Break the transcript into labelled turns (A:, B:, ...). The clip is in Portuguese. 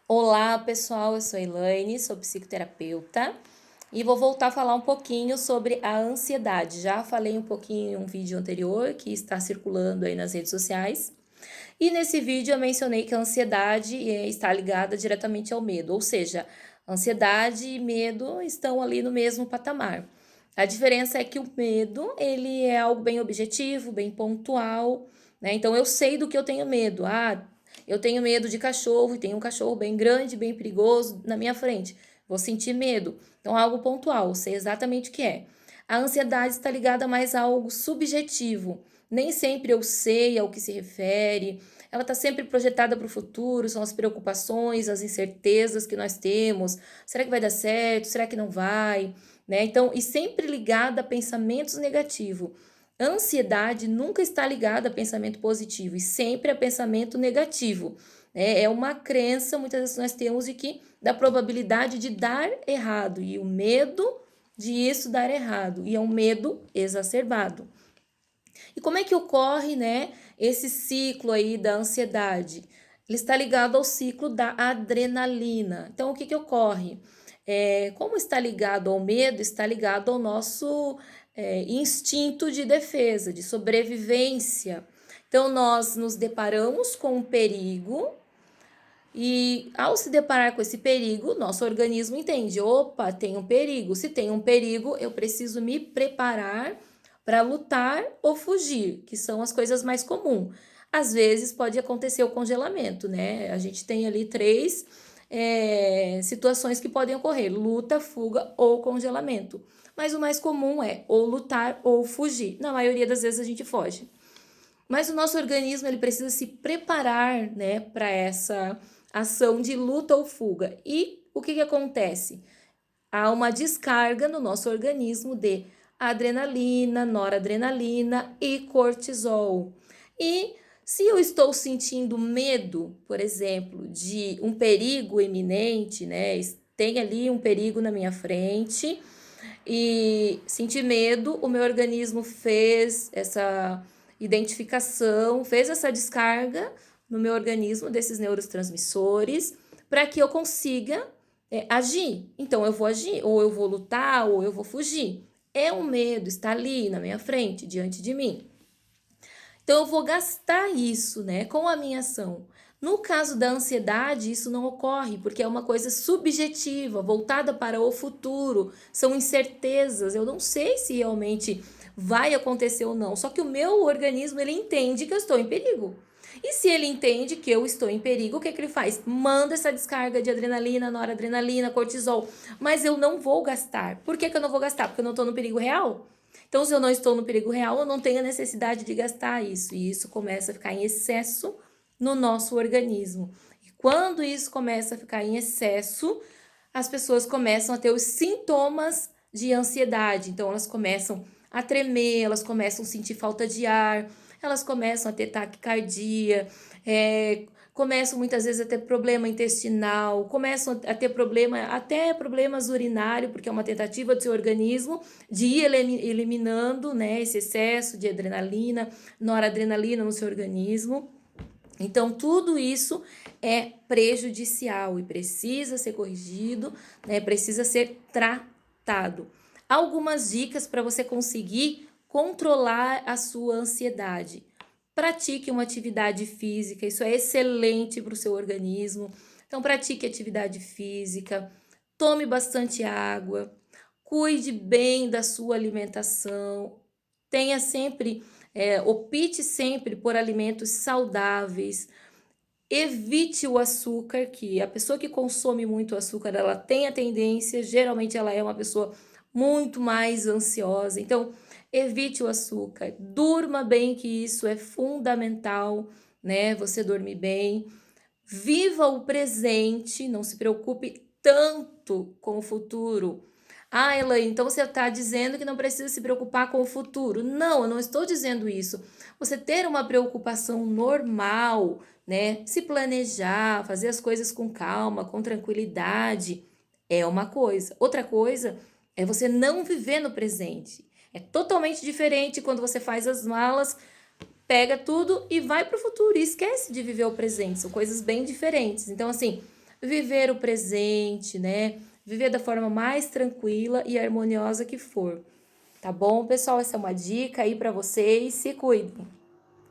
A: Olá, pessoal, eu sou a Elaine, sou psicoterapeuta e vou voltar a falar um pouquinho sobre a ansiedade. Já falei um pouquinho em um vídeo anterior que está circulando aí nas redes sociais. E nesse vídeo eu mencionei que a ansiedade está ligada diretamente ao medo, ou seja, ansiedade e medo estão ali no mesmo patamar. A diferença é que o medo, ele é algo bem objetivo, bem pontual, né? Então eu sei do que eu tenho medo. Eu tenho medo de cachorro e tem um cachorro bem grande, bem perigoso na minha frente. Vou sentir medo. Então, algo pontual, sei exatamente o que é. A ansiedade está ligada mais a algo subjetivo. Nem sempre eu sei ao que se refere. Ela está sempre projetada para o futuro, são as preocupações, as incertezas que nós temos. Será que vai dar certo? Será que não vai? Né? Então, e sempre ligada a pensamentos negativos. Ansiedade nunca está ligada a pensamento positivo e sempre a pensamento negativo. É uma crença, muitas vezes nós temos, de que da probabilidade de dar errado e o medo de isso dar errado, e é um medo exacerbado. E como é que ocorre, né, esse ciclo aí da ansiedade? Ele está ligado ao ciclo da adrenalina. Então, o que ocorre? Como está ligado ao medo, está ligado ao nosso instinto de defesa, de sobrevivência. Então, nós nos deparamos com um perigo e, ao se deparar com esse perigo, nosso organismo entende: opa, tem um perigo. Se tem um perigo, eu preciso me preparar para lutar ou fugir, que são as coisas mais comuns. Às vezes pode acontecer o congelamento, né? A gente tem ali três situações que podem ocorrer: luta, fuga ou congelamento. Mas o mais comum é ou lutar ou fugir. Na maioria das vezes a gente foge. Mas o nosso organismo ele precisa se preparar, né, para essa ação de luta ou fuga. E o que acontece? Há uma descarga no nosso organismo de adrenalina, noradrenalina e cortisol. E se eu estou sentindo medo, por exemplo, de um perigo iminente, né? Tem ali um perigo na minha frente e senti medo, o meu organismo fez essa identificação, fez essa descarga no meu organismo desses neurotransmissores para que eu consiga agir. Então eu vou agir, ou eu vou lutar, ou eu vou fugir. É um medo, está ali na minha frente, diante de mim. Então eu vou gastar isso, né, com a minha ação. No caso da ansiedade, isso não ocorre, porque é uma coisa subjetiva, voltada para o futuro, são incertezas. Eu não sei se realmente vai acontecer ou não. Só que o meu organismo, ele entende que eu estou em perigo. E se ele entende que eu estou em perigo, o que ele faz? Manda essa descarga de adrenalina, noradrenalina, cortisol. Mas eu não vou gastar. Por que eu não vou gastar? Porque eu não estou no perigo real? Então, se eu não estou no perigo real, eu não tenho a necessidade de gastar isso. E isso começa a ficar em excesso no nosso organismo. E quando isso começa a ficar em excesso, as pessoas começam a ter os sintomas de ansiedade. Então, elas começam a tremer, elas começam a sentir falta de ar, elas começam a ter taquicardia, começam muitas vezes a ter problema intestinal, começam a ter até problemas urinários, porque é uma tentativa do seu organismo de ir eliminando, né, esse excesso de adrenalina, noradrenalina no seu organismo. Então, tudo isso é prejudicial e precisa ser corrigido, né, precisa ser tratado. Algumas dicas para você conseguir controlar a sua ansiedade. Pratique uma atividade física, isso é excelente para o seu organismo. Então, pratique atividade física, tome bastante água, cuide bem da sua alimentação, tenha sempre, opte sempre por alimentos saudáveis, evite o açúcar, que a pessoa que consome muito açúcar, ela tem a tendência, geralmente ela é uma pessoa muito mais ansiosa. Então, evite o açúcar, durma bem, que isso é fundamental, né? Você dormir bem, viva o presente, não se preocupe tanto com o futuro. Ah, Elaine, então você está dizendo que não precisa se preocupar com o futuro. Não, eu não estou dizendo isso. Você ter uma preocupação normal, né? Se planejar, fazer as coisas com calma, com tranquilidade, é uma coisa. Outra coisa é você não viver no presente. É totalmente diferente quando você faz as malas, pega tudo e vai para o futuro e esquece de viver o presente. São coisas bem diferentes. Então, assim, viver o presente, né? Viver da forma mais tranquila e harmoniosa que for. Tá bom, pessoal? Essa é uma dica aí para vocês. Se cuidem.